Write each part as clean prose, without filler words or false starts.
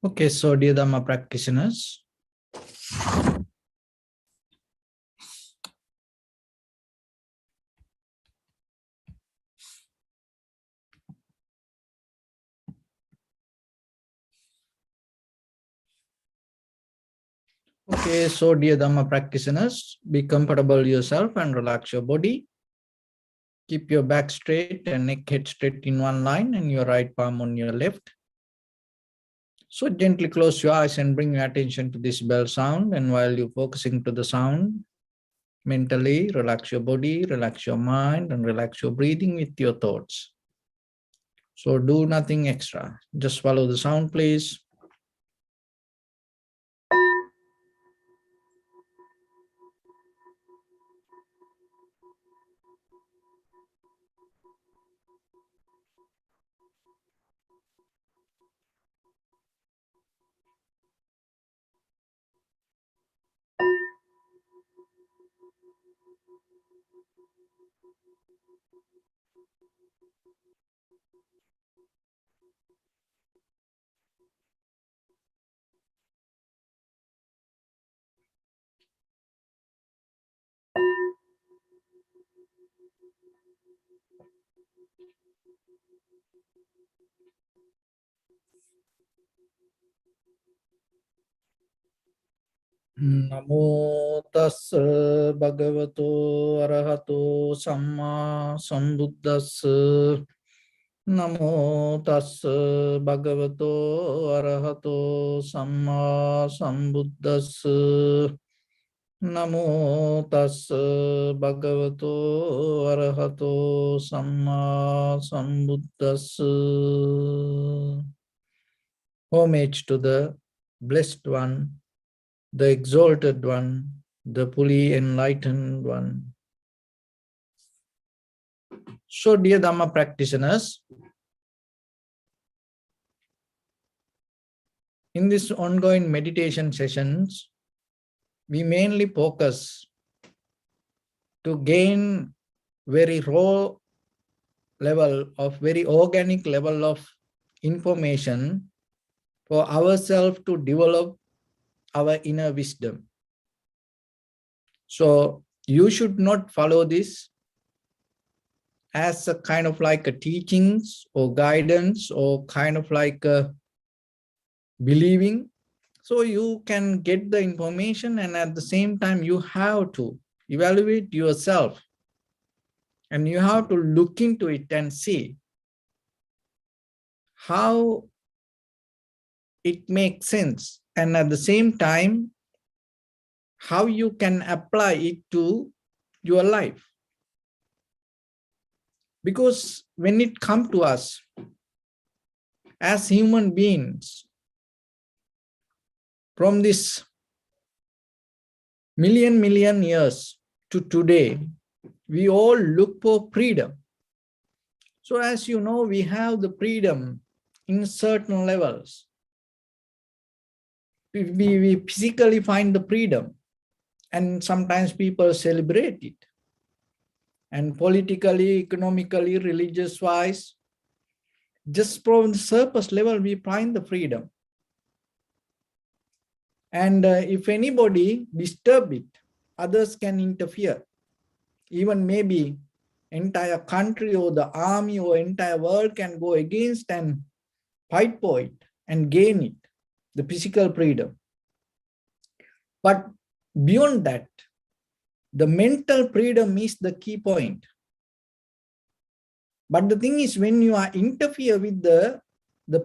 Okay, so dear Dhamma practitioners, be comfortable yourself and relax your body. Keep your back straight and neck head straight in one line and your right palm on your left. So gently close your eyes and bring your attention to this bell sound. And while you're focusing to the sound, mentally relax your body, relax your mind, and relax your breathing with your thoughts. So do nothing extra. Just follow the sound, please. Namo tassa bhagavato arahato samma sambuddhassa. Namo tassa bhagavato arahato samma sambuddhassa. Namo tassa bhagavato arahato samma sambuddhassa. Homage to the Blessed One, the Exalted One, the fully enlightened one. So, dear Dhamma practitioners, in this ongoing meditation sessions, we mainly focus to gain very raw level of, very organic level of information for ourselves to develop our inner wisdom. So you should not follow this as a kind of like a teachings or guidance or kind of like a believing. So you can get the information and at the same time you have to evaluate yourself and you have to look into it and see how it makes sense, and at the same time how you can apply it to your life. Because when it comes to us as human beings, from this million years to today, we all look for freedom. So as you know, we have the freedom in certain levels. We physically find the freedom, and sometimes people celebrate it. And politically, economically, religious-wise, just from the surface level, we find the freedom. And if anybody disturb it, others can interfere. Even maybe entire country or the army or entire world can go against and fight for it and gain it, the physical freedom. But beyond that, the mental freedom is the key point. But the thing is, when you are interfere with the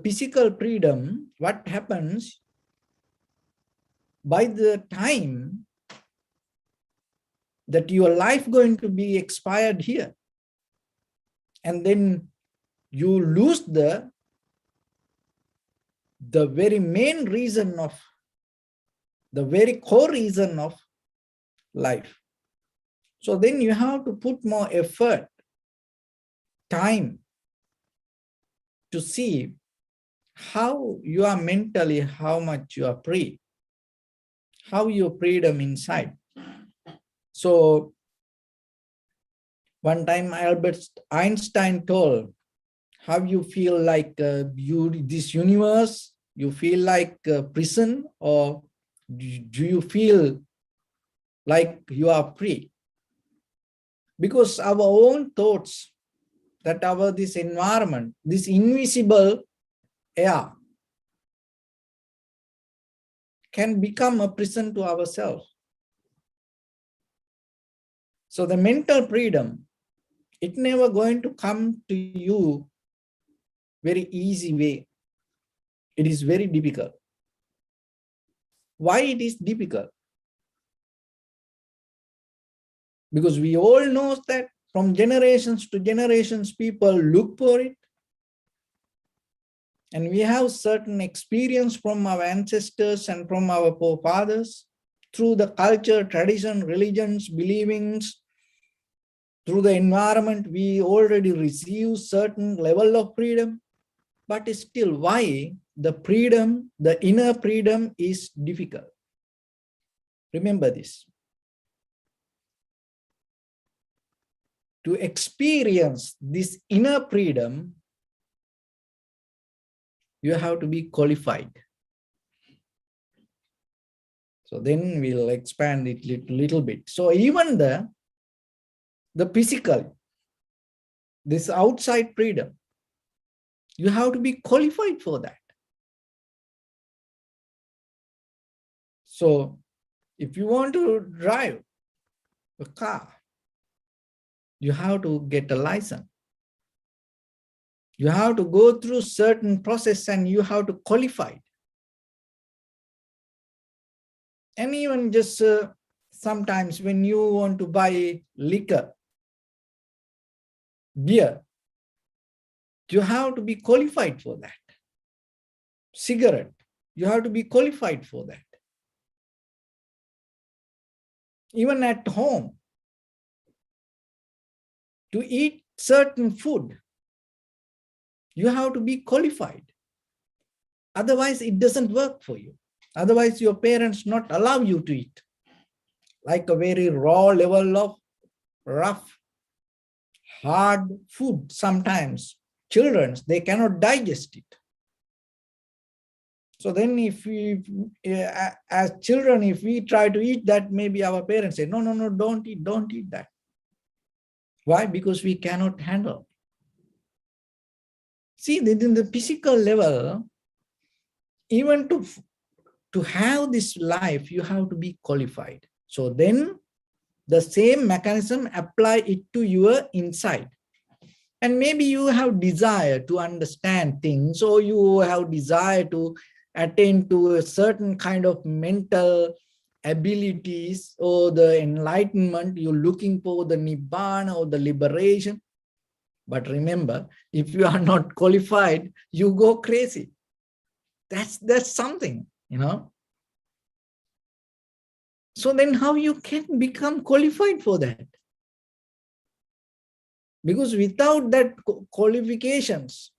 physical freedom, what happens? By the time that your life going to be expired here, and then you lose the very main reason of, the very core reason of life. So then you have to put more effort, time to see how you are mentally, how much you are free, how your freedom inside. So one time Albert Einstein told, how you feel like this universe You feel like a prison, or do you feel like you are free? Because our own thoughts, that this environment, this invisible air, can become a prison to ourselves. So the mental freedom, it never going to come to you very easy way. It is very difficult. Why it is difficult? Because we all know that from generations to generations, people look for it. And we have certain experience from our ancestors and from our forefathers through the culture, tradition, religions, believings, through the environment. We already receive certain level of freedom, but still, why the freedom, the inner freedom is difficult? Remember this. To experience this inner freedom, you have to be qualified. So then we'll expand it little bit. So even the physical, this outside freedom, you have to be qualified for that. So if you want to drive a car, you have to get a license. You have to go through certain process and you have to qualify. And even just sometimes when you want to buy liquor, beer, you have to be qualified for that. Cigarette, you have to be qualified for that. Even at home, to eat certain food, you have to be qualified. Otherwise, it doesn't work for you. Otherwise, your parents not allow you to eat. Like a very raw level of rough, hard food. Sometimes children, they cannot digest it. So then if we, as children, if we try to eat that, maybe our parents say, no, don't eat that. Why? Because we cannot handle. See, in the physical level, even to have this life, you have to be qualified. So then the same mechanism apply it to your inside. And maybe you have desire to understand things, or you have desire to attain to a certain kind of mental abilities or the enlightenment. You're looking for the nibbana or the liberation. But remember, if you are not qualified, you go crazy. That's something, you know. So then how you can become qualified for that? Because without that qualifications,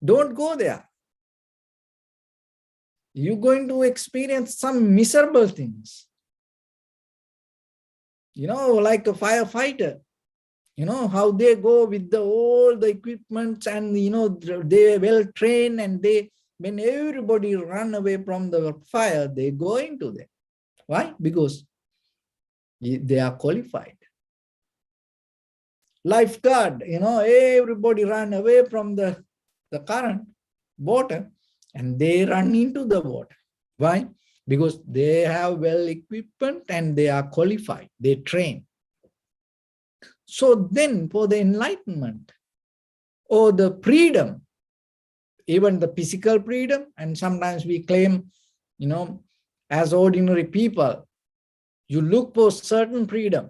don't go there. You're going to experience some miserable things. You know, like a firefighter, you know, how they go with all the equipment and, you know, they well trained, and when everybody run away from the fire, they go into there. Why? Because they are qualified. Lifeguard, you know, everybody run away from the current water and they run into the water. Why? Because they have well equipment and they are qualified, they train. So then for the enlightenment or the freedom, even the physical freedom, and sometimes we claim, you know, as ordinary people, you look for certain freedom.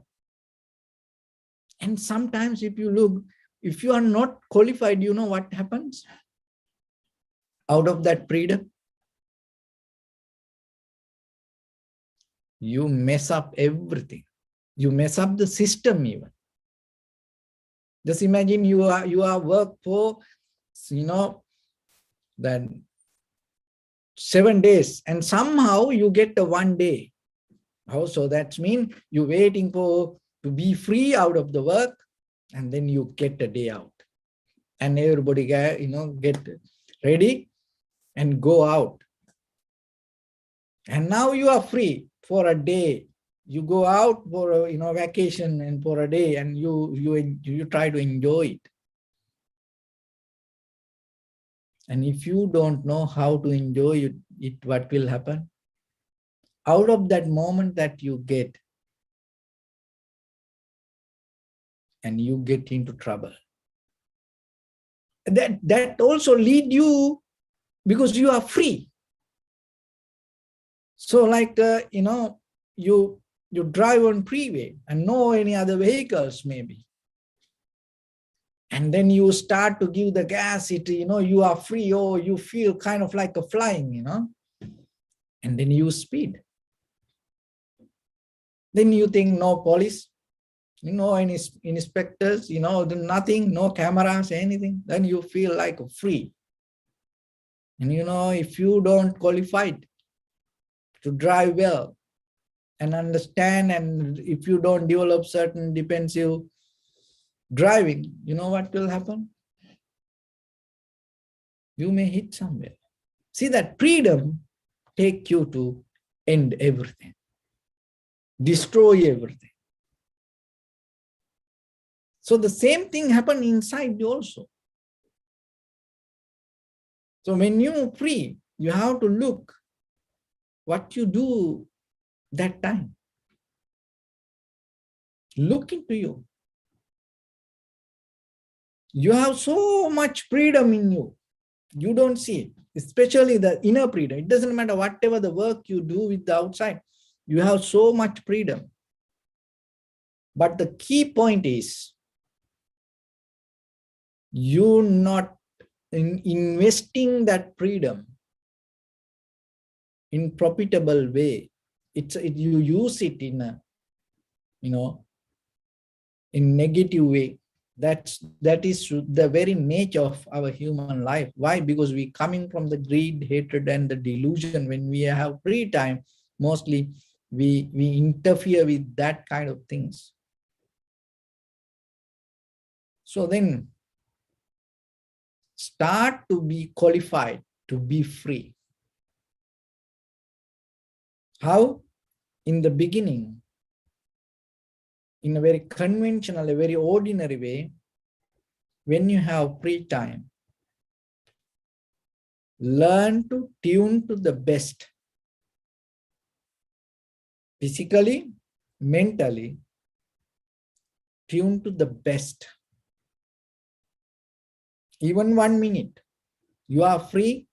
And sometimes if you look, if you are not qualified, you know what happens out of that freedom? You mess up everything. You mess up the system even. Just imagine you are work for, you know, then 7 days, and somehow you get a 1 day. So that means you're waiting for to be free out of the work, and then you get a day out, and everybody get ready and go out. And now you are free for a day. You go out for a vacation and for a day, and you try to enjoy it. And if you don't know how to enjoy it, what will happen? Out of that moment that you get, and you get into trouble. That also lead you, because you are free. So like, you drive on freeway and no any other vehicles maybe. And then you start to give the gas, you are free, or you feel kind of like a flying, and then you speed. Then you think no police, any inspectors, nothing, no cameras, anything. Then you feel like free. And if you don't qualify to drive well and understand, and if you don't develop certain defensive driving, you know what will happen? You may hit somewhere. See, that freedom take you to end everything, destroy everything. So the same thing happen inside you also. So when you're free, you have to look what you do that time. Look into you. You have so much freedom in you. You don't see it, especially the inner freedom. It doesn't matter whatever the work you do with the outside, you have so much freedom. But the key point is, you not investing that freedom in profitable way. You use it in a, in negative way. That is the very nature of our human life. Why? Because we coming from the greed, hatred, and the delusion. When we have free time, mostly we interfere with that kind of things. So then start to be qualified to be free. How? In the beginning, in a very conventional, a very ordinary way, when you have free time, learn to tune to the best. Physically, mentally, tune to the best. Even 1 minute, you are free,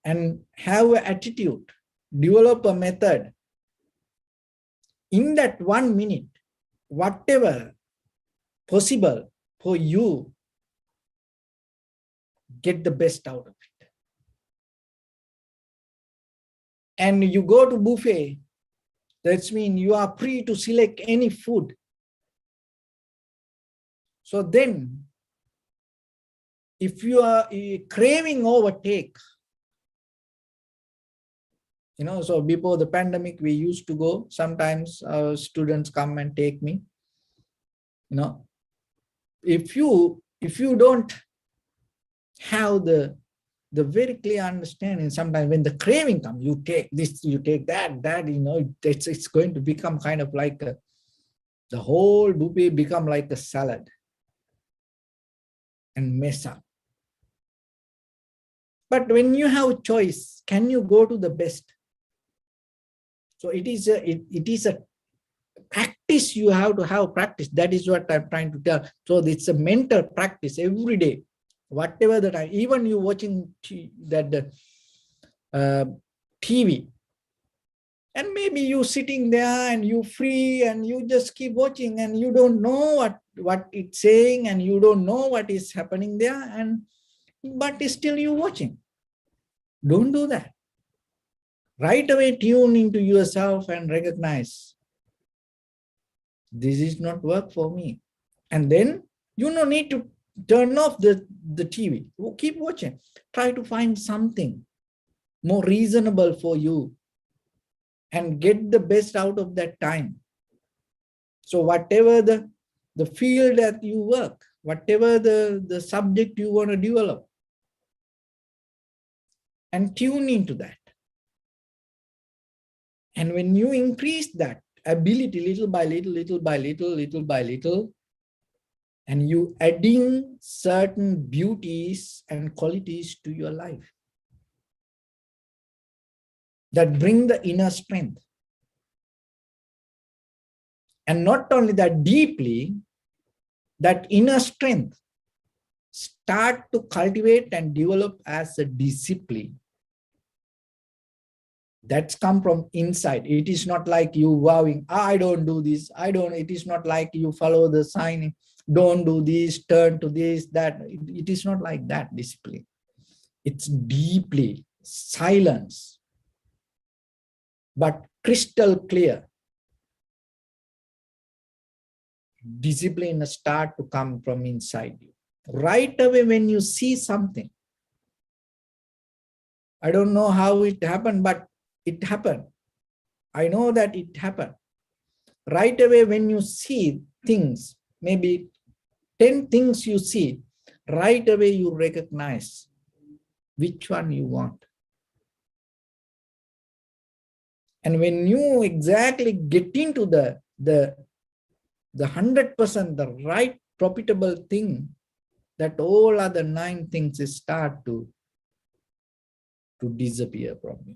and have an attitude, develop a method. In that 1 minute, whatever possible for you, get the best out of it. And you go to buffet, that means you are free to select any food. So then, if you are craving overtake, so before the pandemic, we used to go, sometimes our students come and take me, if you don't have the very clear understanding, sometimes when the craving comes, you take this, you take that, it's going to become kind of like the whole buffet become like a salad and mess up. But when you have a choice, can you go to the best? So it is a practice. You have to have practice. That is what I'm trying to tell. So it's a mental practice every day, whatever the time. Even you watching TV, and maybe you sitting there and you free and you just keep watching, and you don't know what it's saying, and you don't know what is happening there, but still you watching. Don't do that. Right away tune into yourself and recognize, this is not work for me. And then you no need to turn off the TV. Keep watching. Try to find something more reasonable for you and get the best out of that time. So whatever the field that you work, whatever the subject you want to develop, and tune into that. And when you increase that ability little by little, little by little, little by little, and you adding certain beauties and qualities to your life that bring the inner strength. And not only that, deeply, that inner strength start to cultivate and develop as a discipline. That's come from inside. It is not like you vowing, I don't do this, I don't. It is not like you follow the sign, don't do this, turn to this, that. It is not like that discipline. It's deeply silence, but crystal clear. Discipline start to come from inside you. Right away when you see something, I don't know how it happened, but it happened. I know that it happened. Right away when you see things, maybe 10 things you see, right away you recognize which one you want. And when you exactly get into the 100%, the right profitable thing, that all other 9 things start to disappear from you.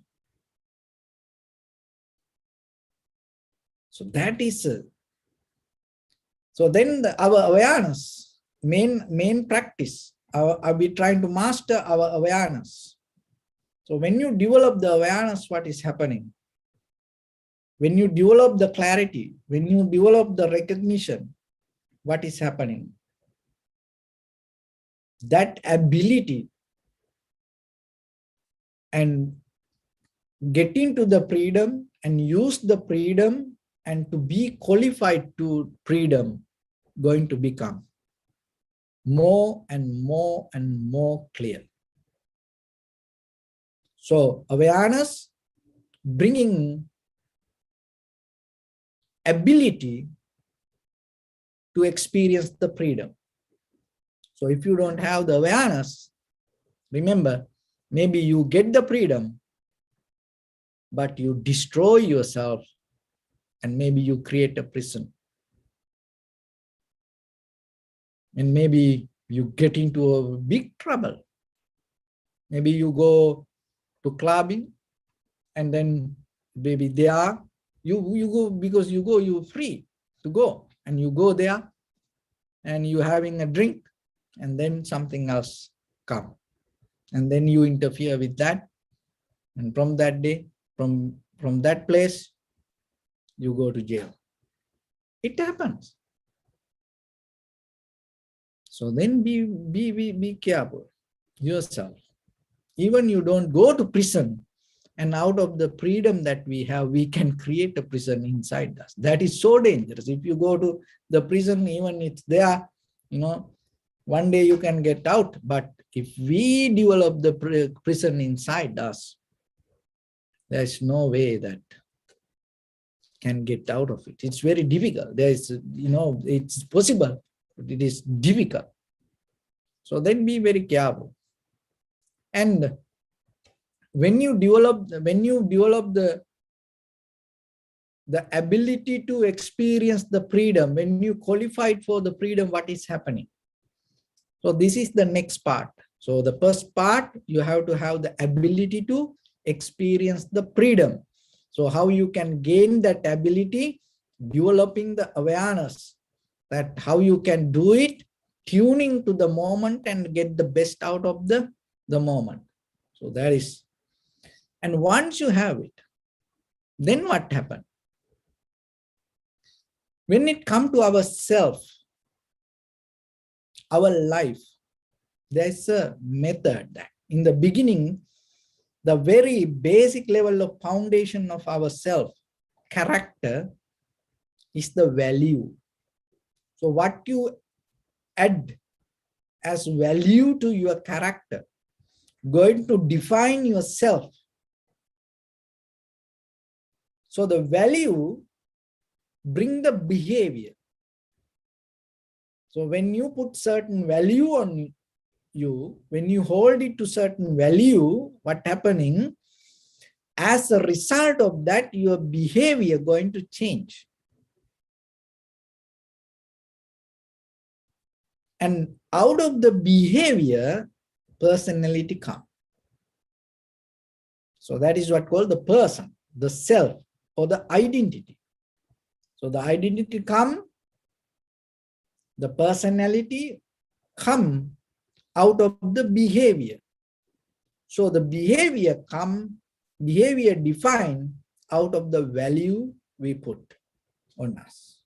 So that is so then our awareness, main practice, are we trying to master our awareness? So when you develop the awareness, what is happening? When you develop the clarity, when you develop the recognition, what is happening? That ability and get into the freedom and use the freedom and to be qualified to freedom going to become more and more and more clear. So awareness bringing ability to experience the freedom. So if you don't have the awareness, remember, maybe you get the freedom, but you destroy yourself and maybe you create a prison. And maybe you get into a big trouble. Maybe you go to clubbing and then maybe there you go, because you're free to go, and you go there and you're having a drink, and then something else come, and then you interfere with that, and from that day, from that place, you go to jail. It happens. So then be careful yourself. Even you don't go to prison, and out of the freedom that we have, we can create a prison inside us. That is so dangerous. If you go to the prison, even it's there, one day you can get out. But if we develop the prison inside us, there's no way that can get out of it. It's very difficult. There is, it's possible, but it is difficult. So then be very careful. And when you develop the ability to experience the freedom, when you qualified for the freedom, what is happening? So this is the next part. So the first part, you have to have the ability to experience the freedom. So how you can gain that ability? Developing the awareness, that how you can do it, tuning to the moment and get the best out of the moment. So that is. And once you have it, then what happens? When it comes to ourself, our life, there's a method that in the beginning, the very basic level of foundation of our self, character, is the value. So what you add as value to your character, going to define yourself. So the value bring the behavior. So when you put certain value on you, when you hold it to certain value, what happening, as a result of that, your behavior going to change. And out of the behavior, personality comes. So that is what called the person, the self, or the identity. So the identity come, the personality come out of the behavior. So the behavior defined out of the value we put on us.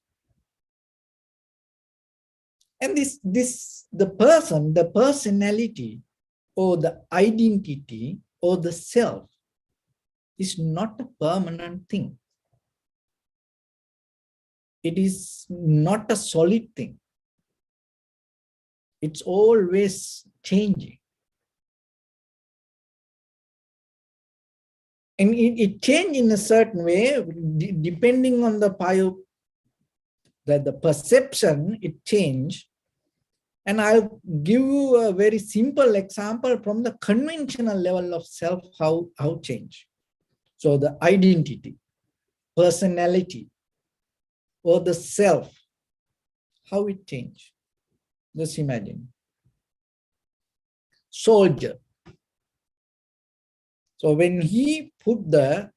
And the person, the personality, or the identity, or the self is not a permanent thing. It is not a solid thing. It's always changing. And it changes in a certain way, depending on the perception, it changes. And I'll give you a very simple example from the conventional level of self, how change. So the identity, personality, or the self, how it change. Just imagine. Soldier. So when he put the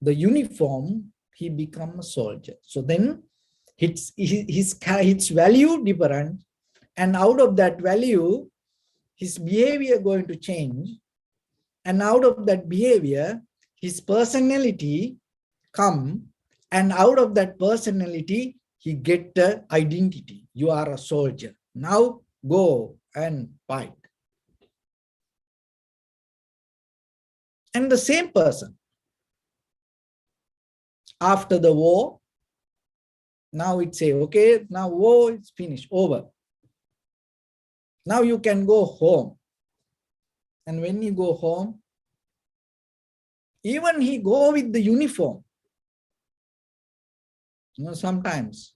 uniform, he become a soldier. So then his value different, and out of that value, his behavior going to change, and out of that behavior, his personality come, and out of that personality, he get the identity. You are a soldier. Now go and fight. And the same person, after the war, now it say, okay, now war is finished, over. Now you can go home. And when you go home, even he go with the uniform. You know, sometimes,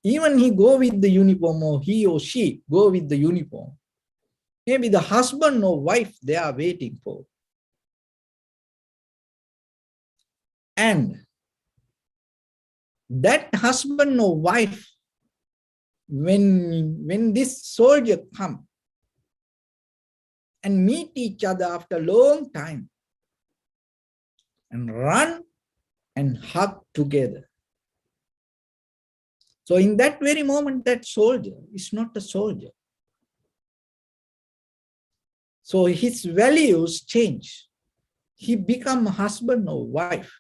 even he go with the uniform, or he or she go with the uniform. Maybe the husband or wife they are waiting for. And that husband or wife, when this soldier come and meet each other after a long time and run and hug together. So in that very moment, that soldier is not a soldier. So his values change. He become a husband or wife.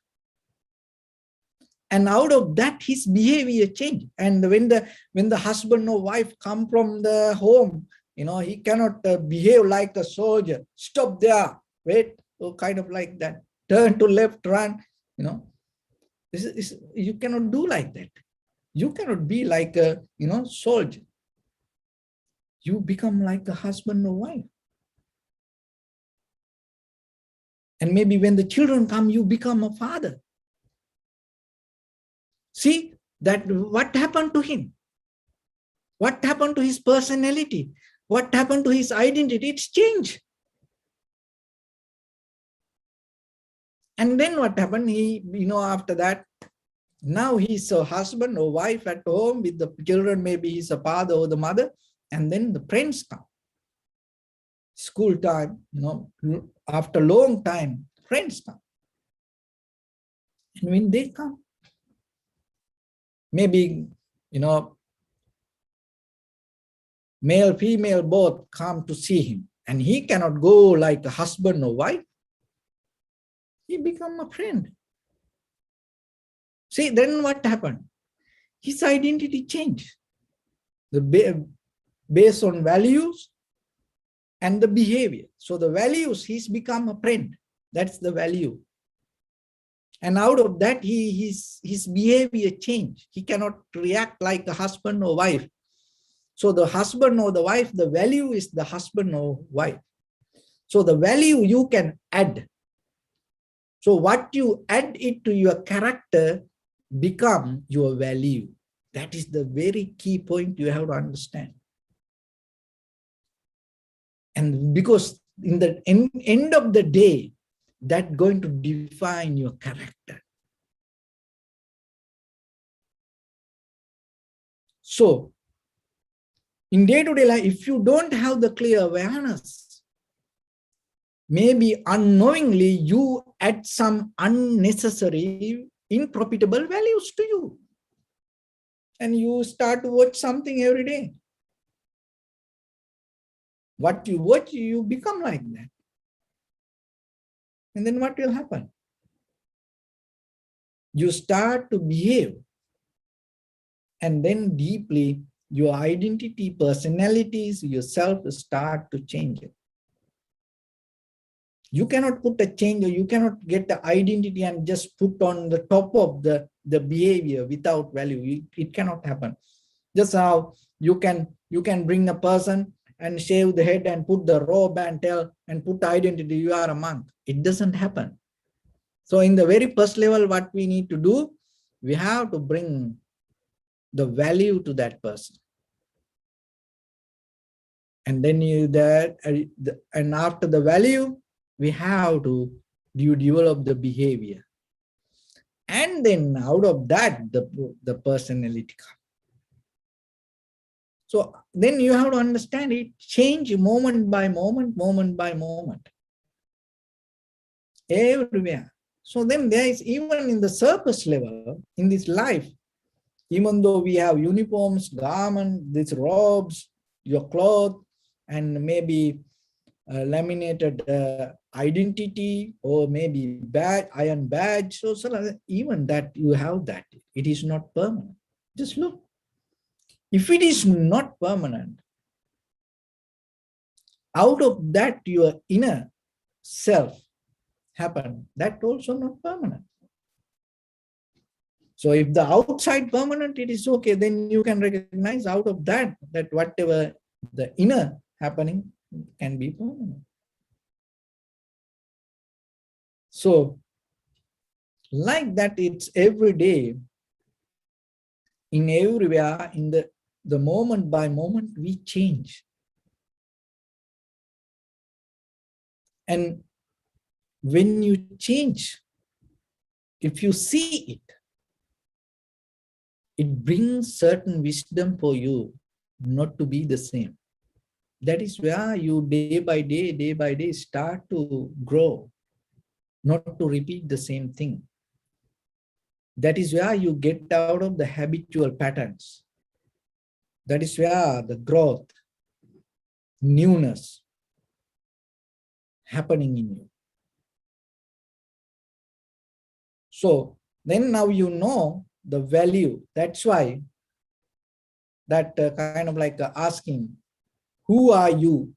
And out of that, his behavior change. And when the husband or wife come from the home, you know, he cannot behave like a soldier. Stop there, wait, or kind of like that. Turn to left, run, you know. You cannot do like that. You cannot be like a, you know, soldier. You become like a husband or wife. And maybe when the children come, you become a father. See that what happened to him? What happened to his personality? What happened to his identity? It's changed. And then what happened? He, you know, after that, now he's a husband or wife at home with the children. Maybe he's a father or the mother. And then the friends come. School time, you know, after a long time, friends come. And when they come, maybe, you know, male, female, both come to see him. And he cannot go like a husband or wife. He become a friend. See, then what happened? His identity changed. Based on values and the behavior. So the values, he's become a friend. That's the value. And out of that, his behavior changed. He cannot react like a husband or wife. So the husband or the wife, the value is the husband or wife. So the value you can add. So what you add it to your character become your value. That is the very key point you have to understand. And because in the end of the day, that's going to define your character. So in day-to-day life, if you don't have the clear awareness, maybe unknowingly you add some unnecessary, unprofitable values to you. And you start to watch something every day. What you watch, you become like that. And then what will happen? You start to behave. And then deeply, your identity, personalities, yourself start to change. You cannot put a change, or you cannot get the identity and just put on the top of the behavior without value. It cannot happen. Just how you can bring a person and shave the head and put the robe and tell and put identity, you are a monk. It doesn't happen. So in the very first level, what we need to do, we have to bring the value to that person. And then and after the value, we have to develop the behavior. And then out of that, the personality comes. So then you have to understand it, change moment by moment, moment by moment. Everywhere. So then there is, even in the surface level, in this life, even though we have uniforms, garments, these robes, your clothes, and maybe laminated identity, or maybe badge, iron badge, so even that you have that, it is not permanent. Just look. If it is not permanent, out of that your inner self happen, that also not permanent. So if the outside permanent, it is okay, then you can recognize out of that whatever the inner happening can be permanent. So like that, it's every day, in everywhere, in the moment by moment, we change. And when you change, if you see it, it brings certain wisdom for you not to be the same. That is where you day by day start to grow, not to repeat the same thing. That is where you get out of the habitual patterns. That is where the growth, newness happening in you. So then now you know the value. That's why that kind of like asking, who are you?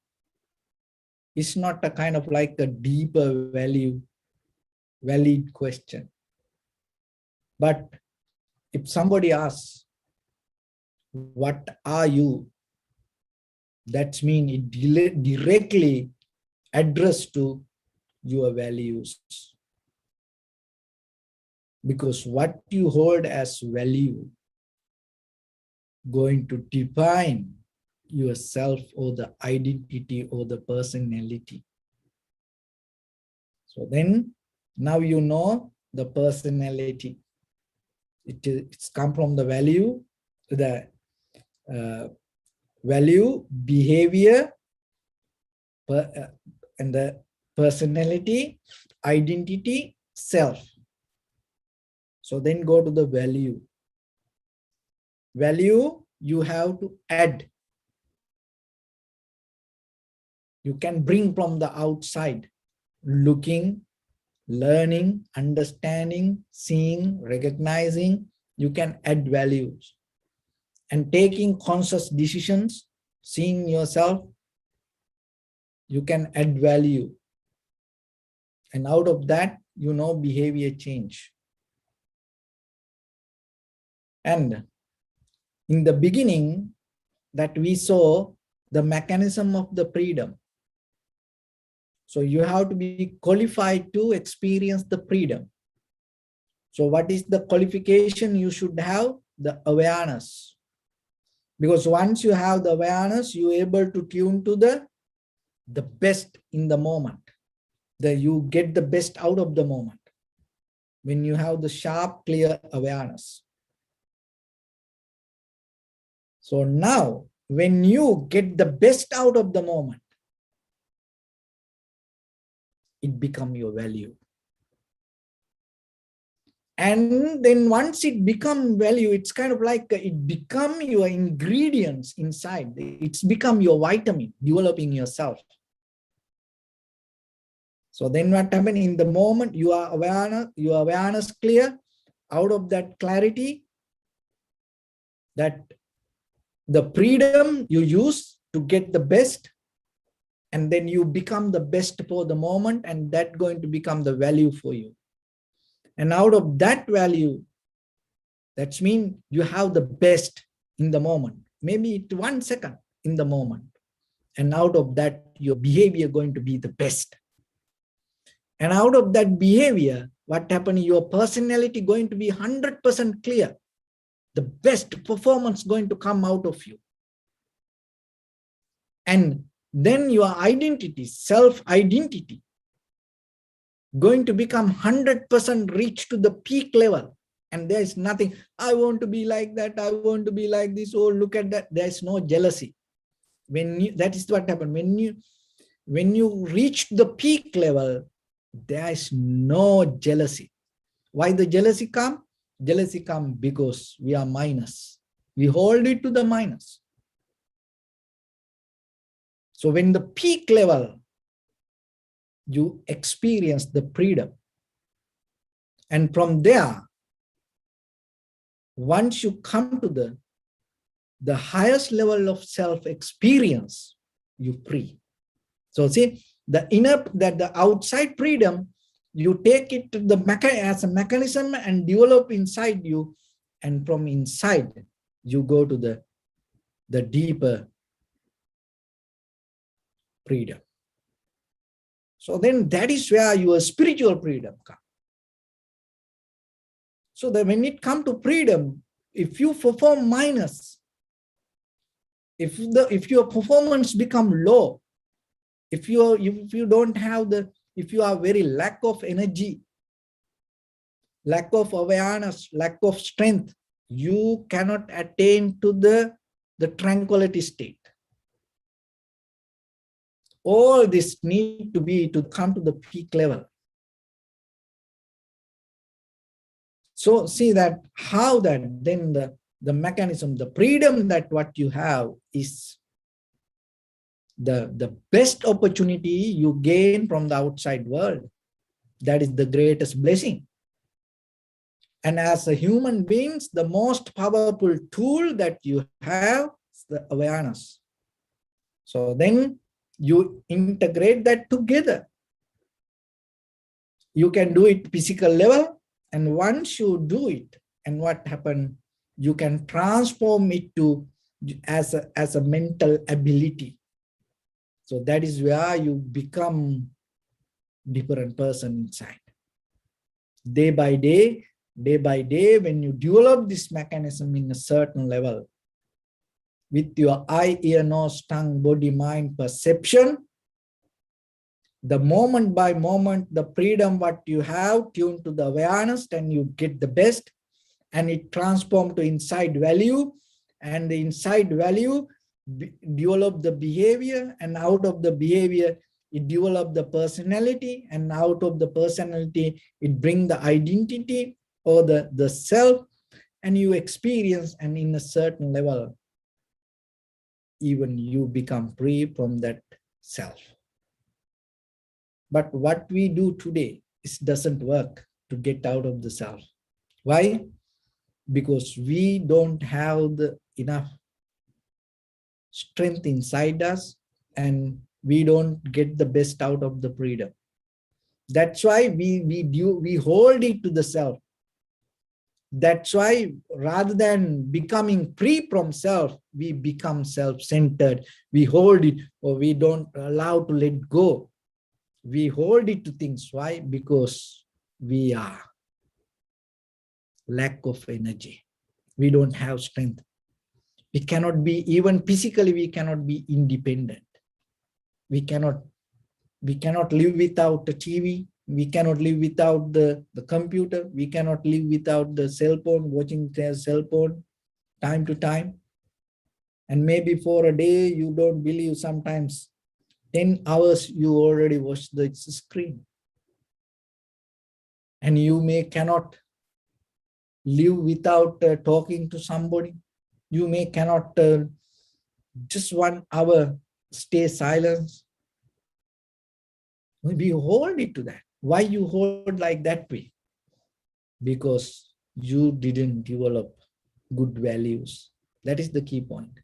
Is not a kind of like a deeper valid question. But if somebody asks, what are you? That means it directly addressed to your values. Because what you hold as value going to define yourself, or the identity, or the personality. So then now you know the personality. It's come from the value, the value, behavior, and the personality, identity, self. So then go to the value. Value, you have to add. You can bring from the outside, looking, learning, understanding, seeing, recognizing. You can add values. And taking conscious decisions, seeing yourself, you can add value. And out of that, you know, behavior change. And in the beginning, that we saw the mechanism of the freedom. So you have to be qualified to experience the freedom. So what is the qualification you should have? The awareness. Because once you have the awareness, you're able to tune to the the best in the moment. That you get the best out of the moment. When you have the sharp, clear awareness. So now, when you get the best out of the moment, it becomes your value. And then once it becomes value, it's kind of like it becomes your ingredients inside. It's become your vitamin, developing yourself. So then what happens in the moment, your awareness clear, out of that clarity, that the freedom you use to get the best, and then you become the best for the moment, and that's going to become the value for you. And out of that value, that means you have the best in the moment, maybe it's 1 second in the moment. And out of that, your behavior going to be the best. And out of that behavior, what happened, your personality going to be 100% clear. The best performance going to come out of you. And then your identity, self-identity, going to become 100% reach to the peak level. And there is nothing, I want to be like that, I want to be like this, oh, look at that. There is no jealousy. That is what happened. When you reach the peak level, there is no jealousy. Why the jealousy come? Jealousy come because we are minus. We hold it to the minus. So when the peak level, you experience the freedom. And from there, once you come to the highest level of self-experience, you free. So see, the outside freedom, you take it to as a mechanism and develop inside you. And from inside, you go to the deeper freedom. So then that is where your spiritual freedom comes. So that when it comes to freedom, if you perform minus, if your performance become low, if you don't have if you are very lack of energy, lack of awareness, lack of strength, you cannot attain to the tranquility state. All this need to come to the peak level. So see that how that then the mechanism, the freedom that what you have is the best opportunity you gain from the outside world. That is the greatest blessing. And as a human beings, the most powerful tool that you have is the awareness. So then you integrate that together. You can do it physical level, and once you do it, and what happened, you can transform it to as a mental ability. So that is where you become different person inside. Day by day, when you develop this mechanism in a certain level, with your eye, ear, nose, tongue, body, mind, perception, the moment by moment, the freedom what you have tuned to the awareness, then you get the best, and it transforms to inside value, and the inside value develop the behavior, and out of the behavior, it develop the personality, and out of the personality, it bring the identity or the self, and you experience, and in a certain level, even you become free from that self. But what we do today, it doesn't work to get out of the self. Why? Because we don't have enough strength inside us, and we don't get the best out of the freedom. That's why we hold it to the self. That's why rather than becoming free from self, we become self-centered. We hold it, or we don't allow to let go. We hold it to things. Why? Because we are lack of energy. We don't have strength. We cannot be, even physically, we cannot be independent. we cannot live without the TV. We cannot live without the computer. We cannot live without the cell phone, watching the cell phone time to time. And maybe for a day, you don't believe sometimes 10 hours you already watch the screen. And you cannot live without talking to somebody. You cannot just 1 hour stay silent. Maybe you hold it to that. Why you hold like that way? Because you didn't develop good values. That is the key point.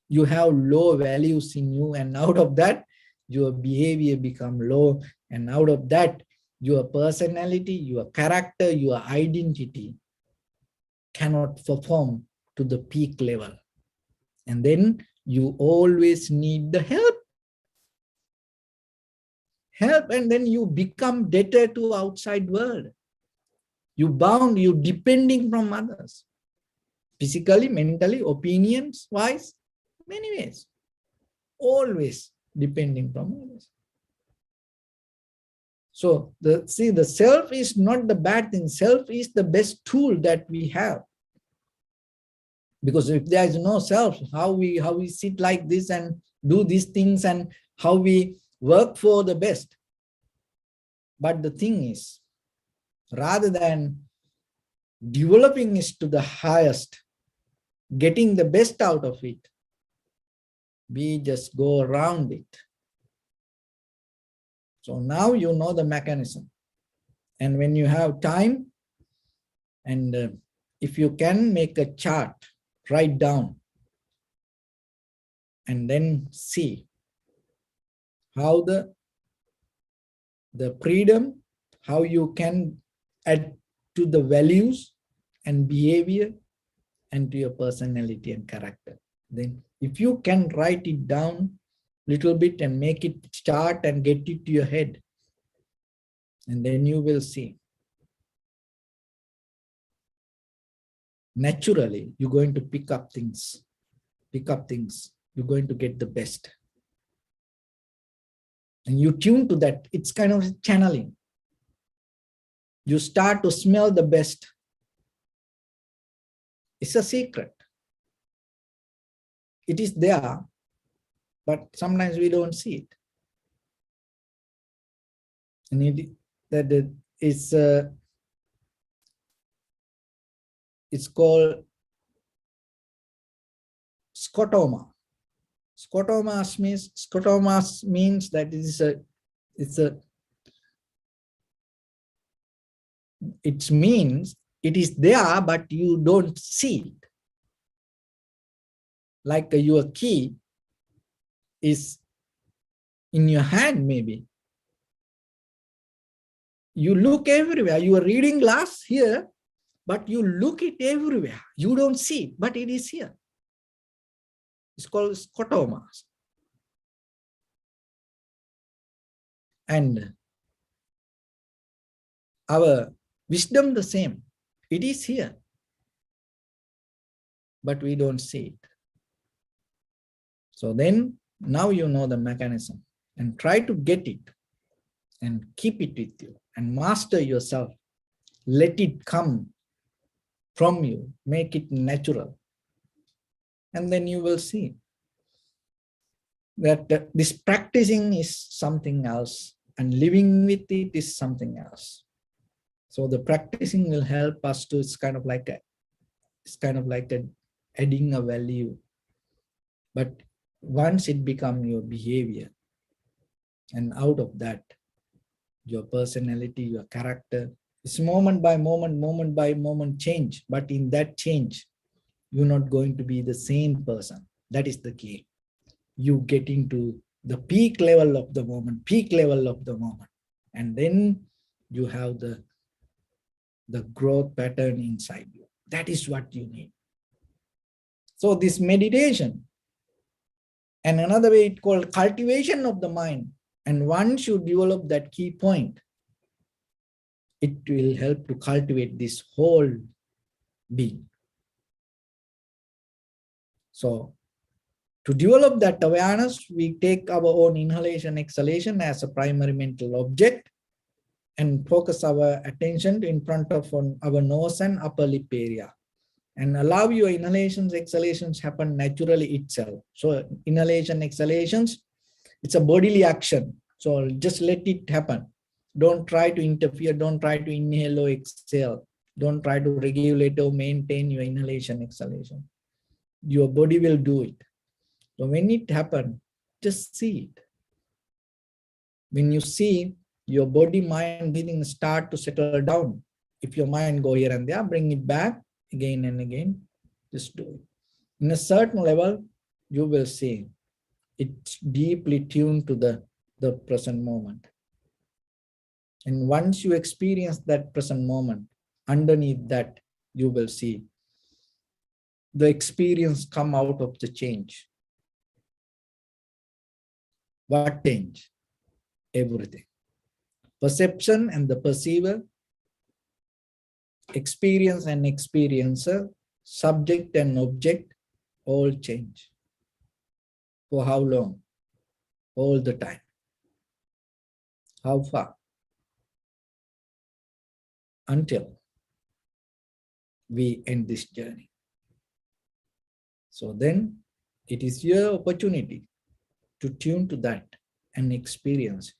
You have low values in you, and out of that, your behavior become low, and out of that, your personality, your character, your identity cannot perform to the peak level. And then you always need the help, and then you become debtor to outside world. You depending from others, physically, mentally, opinions wise, many ways, always depending from others. So the self is not the bad thing. Self is the best tool that we have. Because if there is no self, how we sit like this and do these things, and how we work for the best. But the thing is, rather than developing it to the highest, getting the best out of it, we just go around it. So now you know the mechanism. And when you have time, and if you can make a chart, write down, and then see how the freedom, how you can add to the values and behavior and to your personality and character. Then if you can write it down little bit and make it chart and get it to your head, and then you will see. Naturally, you're going to pick up things. You're going to get the best. And you tune to that. It's kind of channeling. You start to smell the best. It's a secret. It is there, but sometimes we don't see it. And it's called scotoma. Scotomas means that it means it is there, but you don't see it. Like your key is in your hand, maybe. You look everywhere. You are reading glass here, but you look it everywhere. You don't see it, but it is here. It's called scotomas. And our wisdom the same. It is here, but we don't see it. So then now you know the mechanism, and try to get it and keep it with you and master yourself. Let it come from you. Make it natural. And then you will see that this practicing is something else and living with it is something else. So the practicing will help us to, it's kind of like adding a value. But once it becomes your behavior, and out of that, your personality, your character, it's moment by moment change. But in that change, you're not going to be the same person. That is the key. You get into the peak level of the moment, and then you have the growth pattern inside you. That is what you need. So this meditation, and another way it's called cultivation of the mind. And once you develop that key point, it will help to cultivate this whole being. So To develop that awareness, we take our own inhalation, exhalation as a primary mental object and focus our attention in front of our nose and upper lip area, and allow your inhalations, exhalations happen naturally itself. So inhalation, exhalations, it's a bodily action. So just let it happen. Don't try to interfere. Don't try to inhale or exhale. Don't try to regulate or maintain your inhalation, exhalation. Your body will do it. So when it happens, just see it. When you see your body, mind, breathing start to settle down. If your mind go here and there, bring it back again and again. Just do it. In a certain level, you will see it's deeply tuned to the present moment. And once you experience that present moment, underneath that, you will see the experience come out of the change. What change? Everything. Perception and the perceiver, experience and experiencer, subject and object, all change. For how long? All the time. How far? Until we end this journey. So then it is your opportunity to tune to that and experience.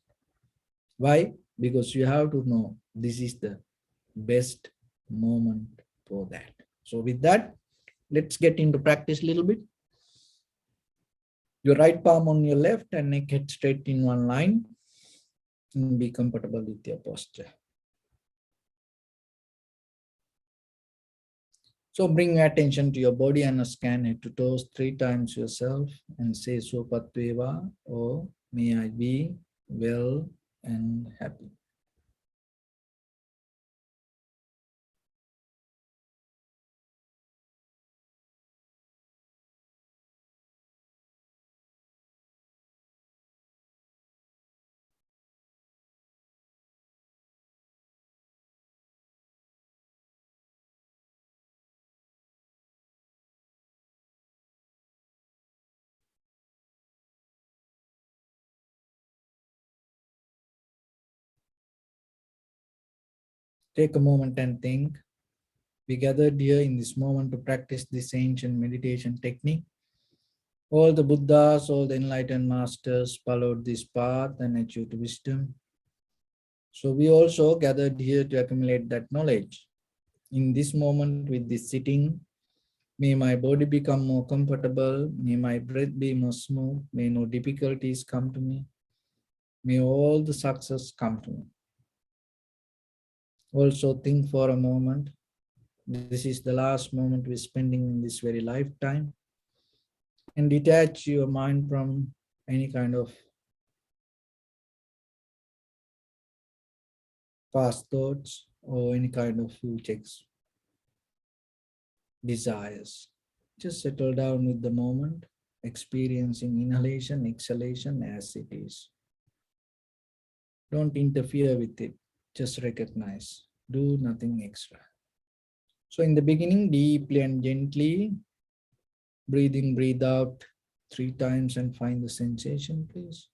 Why? Because you have to know this is the best moment for that. So with that, let's get into practice a little bit. Your right palm on your left and neck head straight in one line, and be comfortable with your posture. So bring your attention to your body and scan head to toes 3 times yourself and say Sopatveva, or may I be well and happy. Take a moment and think. We gathered here in this moment to practice this ancient meditation technique. All the Buddhas, all the enlightened masters followed this path and achieved wisdom. So we also gathered here to accumulate that knowledge. In this moment with this sitting, may my body become more comfortable, may my breath be more smooth, may no difficulties come to me, may all the success come to me. Also think for a moment, this is the last moment we're spending in this very lifetime, and detach your mind from any kind of past thoughts or any kind of future desires. Just settle down with the moment, experiencing inhalation, exhalation as it is. Don't interfere with it. Just recognize. Do nothing extra. So in the beginning, deeply and gently, breathe in, breathe out 3 times and find the sensation, please.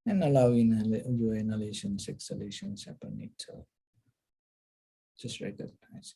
And allow your inhalations, exhalations happen itself. Just recognize.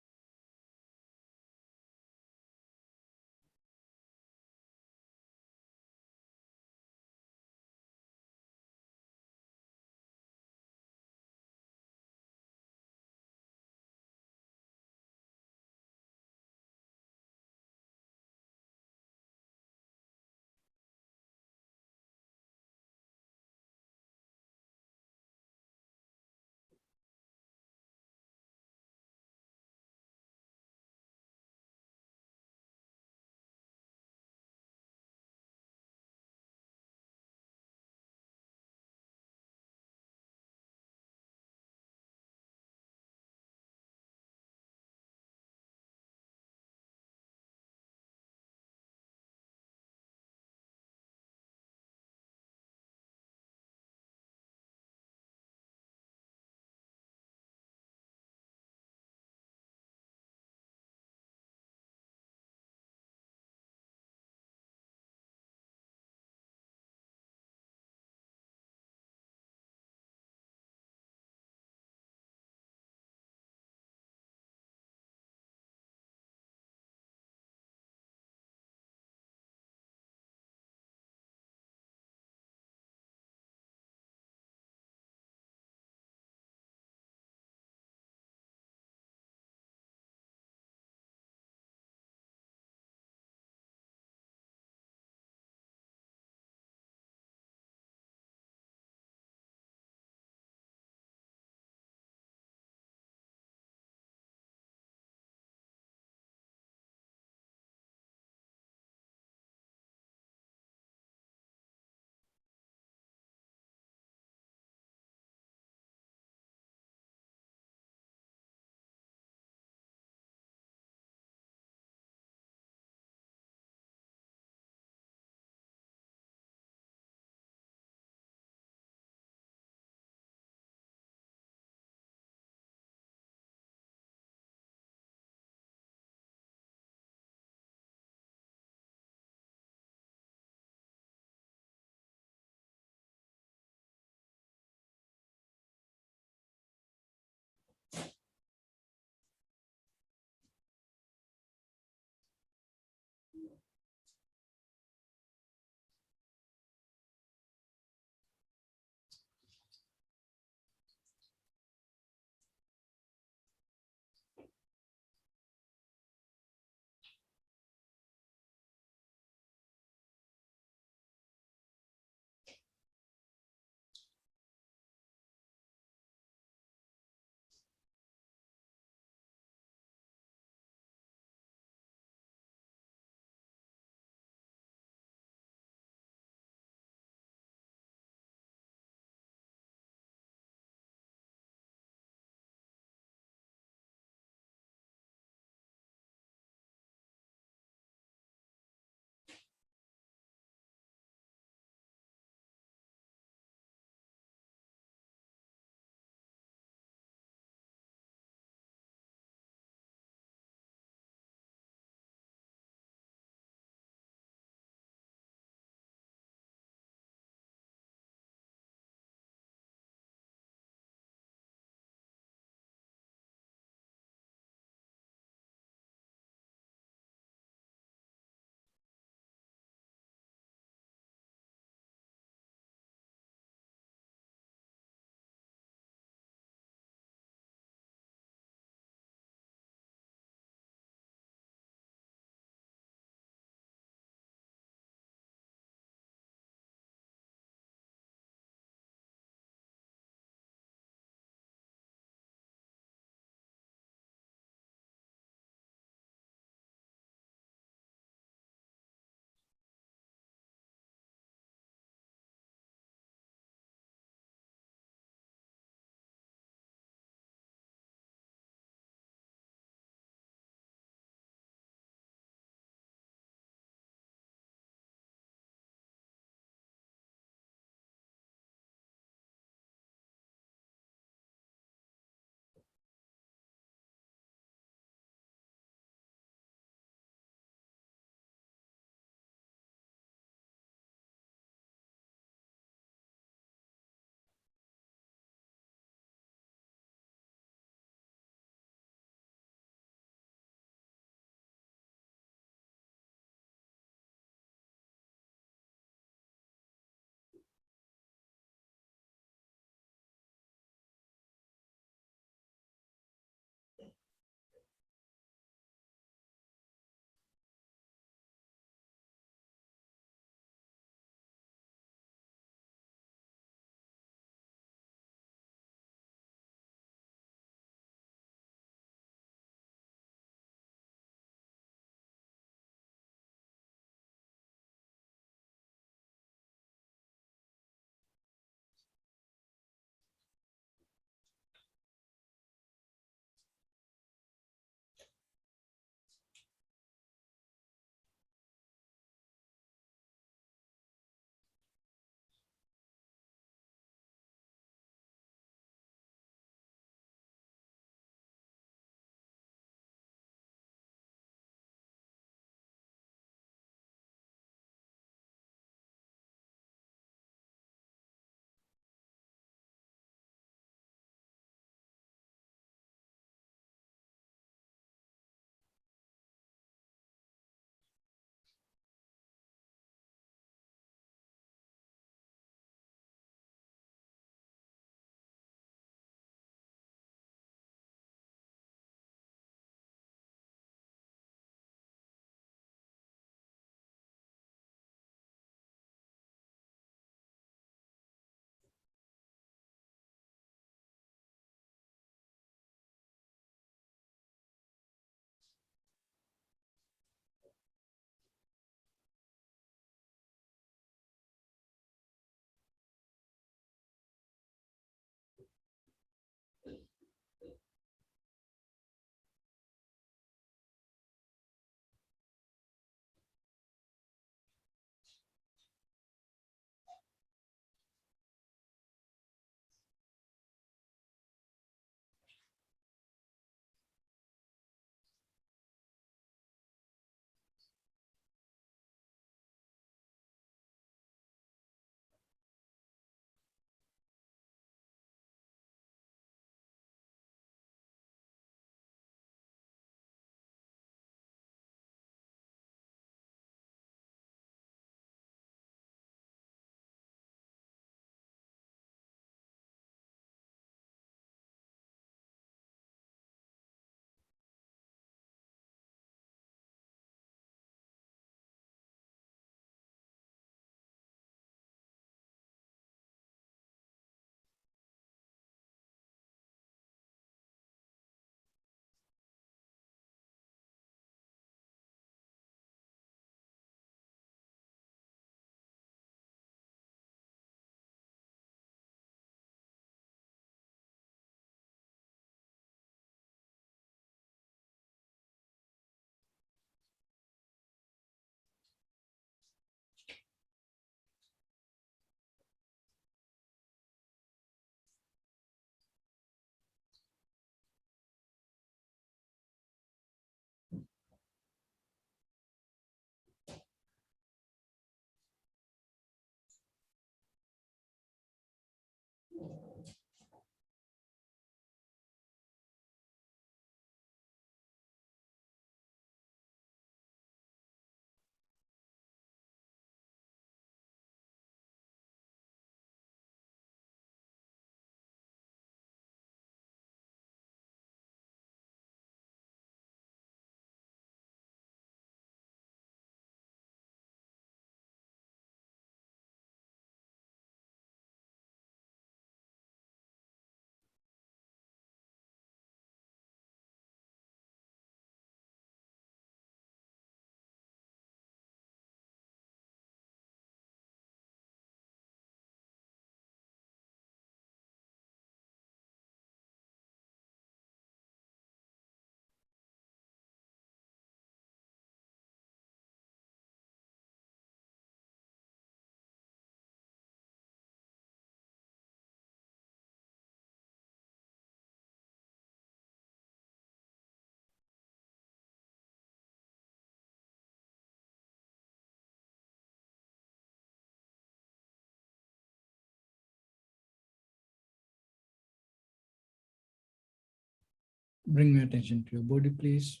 Bring your attention to your body, please.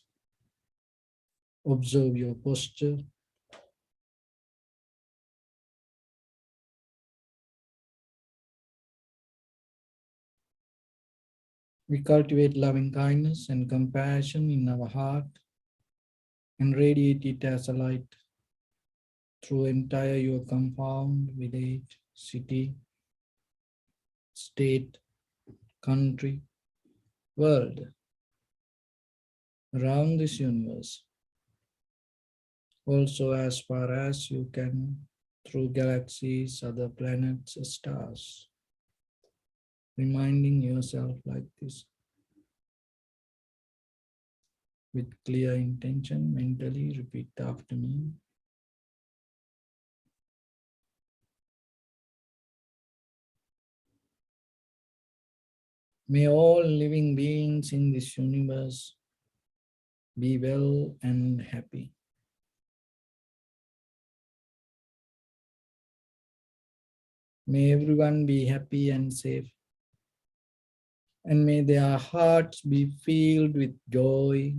Observe your posture. We cultivate loving kindness and compassion in our heart and radiate it as a light through entire your compound, village, city, state, country, world, around this universe. Also as far as you can, through galaxies, other planets, stars. Reminding yourself like this with clear intention, mentally repeat after me. May all living beings in this universe be well and happy. May everyone be happy and safe. And may their hearts be filled with joy.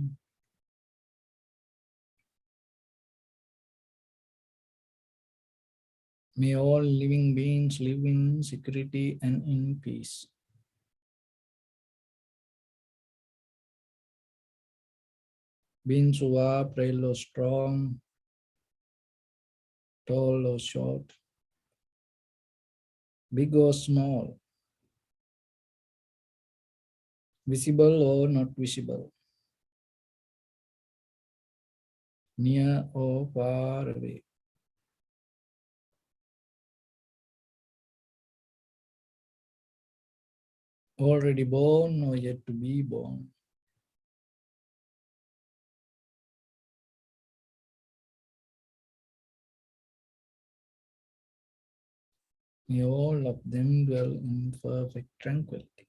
May all living beings live in security and in peace. Beings who are frail or strong, tall or short, big or small, visible or not visible, near or far away. Already born or yet to be born. May all of them dwell in perfect tranquility.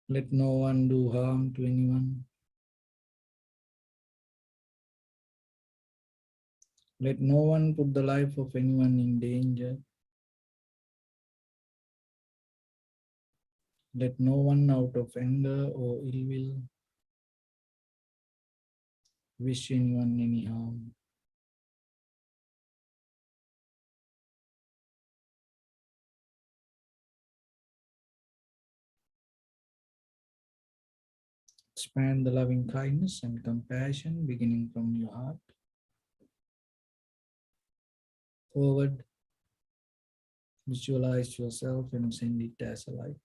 Let no one do harm to anyone. Let no one put the life of anyone in danger. Let no one out of anger or ill will wish anyone any harm. Expand the loving kindness and compassion beginning from your heart. Forward, visualize yourself and send it as a light.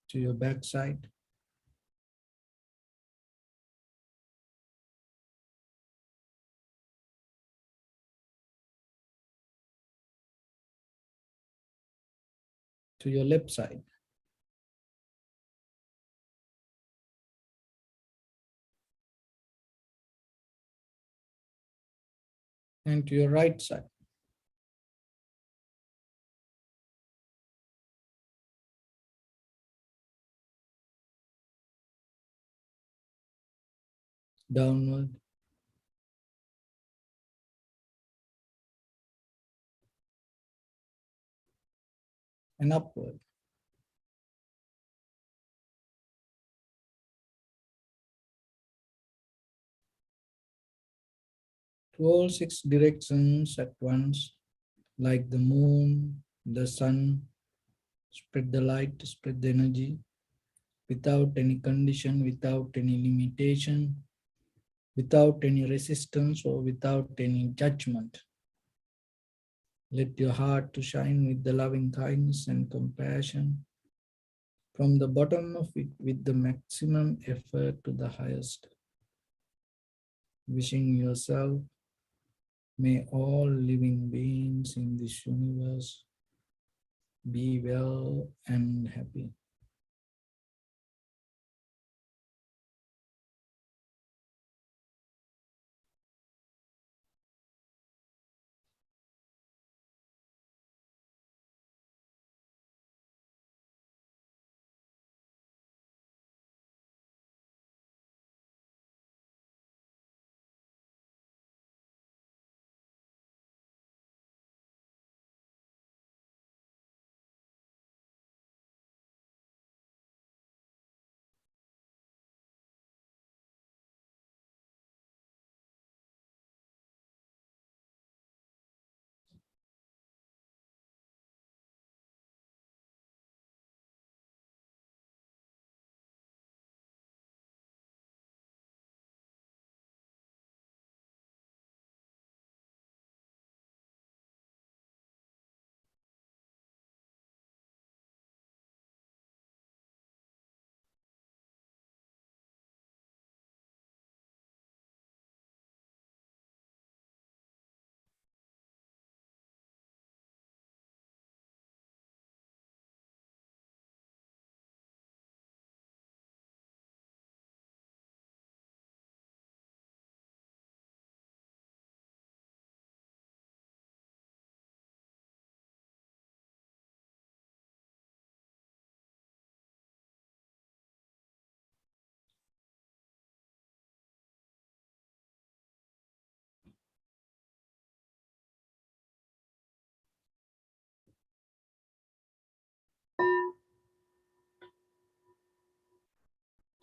To your backside. To your left side. And to your right side. Downward. And upward. To all six directions at once, like the moon, the sun, spread the light, spread the energy, without any condition, without any limitation, without any resistance or without any judgment. Let your heart to shine with the loving kindness and compassion from the bottom of it with the maximum effort to the highest. Wishing yourself, may all living beings in this universe be well and happy.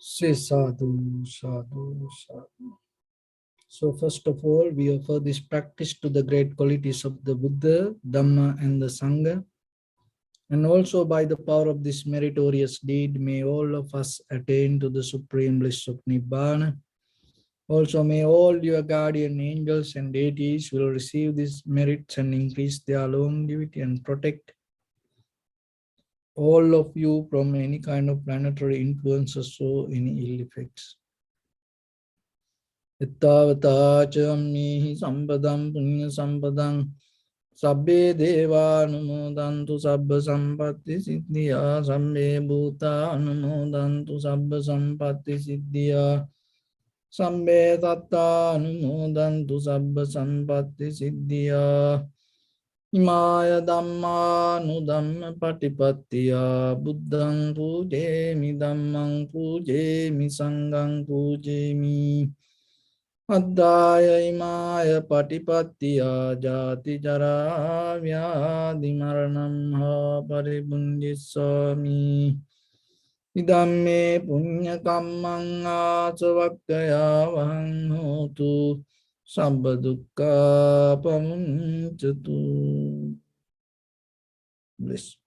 Say sadhu, sadhu, sadhu. So first of all, we offer this practice to the great qualities of the Buddha, Dhamma and the Sangha. And also by the power of this meritorious deed, may all of us attain to the supreme bliss of Nibbana. Also may all your guardian angels and deities will receive these merits and increase their longevity and protect all of you from any kind of planetary influences or any ill effects. Ittavata chammihi sampadam punya sampadam sabbe deva anumodantu sabba sampatti siddhya sabbe bhuta anumodantu sabba sampatti siddhya sabbe tatta anumodantu sabba sampatti siddhya Imaya Dhamma Nudhamma Patipattiya Buddhang Pujemi Dhammang Pujemi Sanghang Pujemi Addaya Imaya Patipattiya Jati Jara Vyadi Maranam Ha Paribunjisami Idamme Punya Kammang Asavakkaya Vahang Hotu Sabba Dukkha Pamuncatu. Bliss.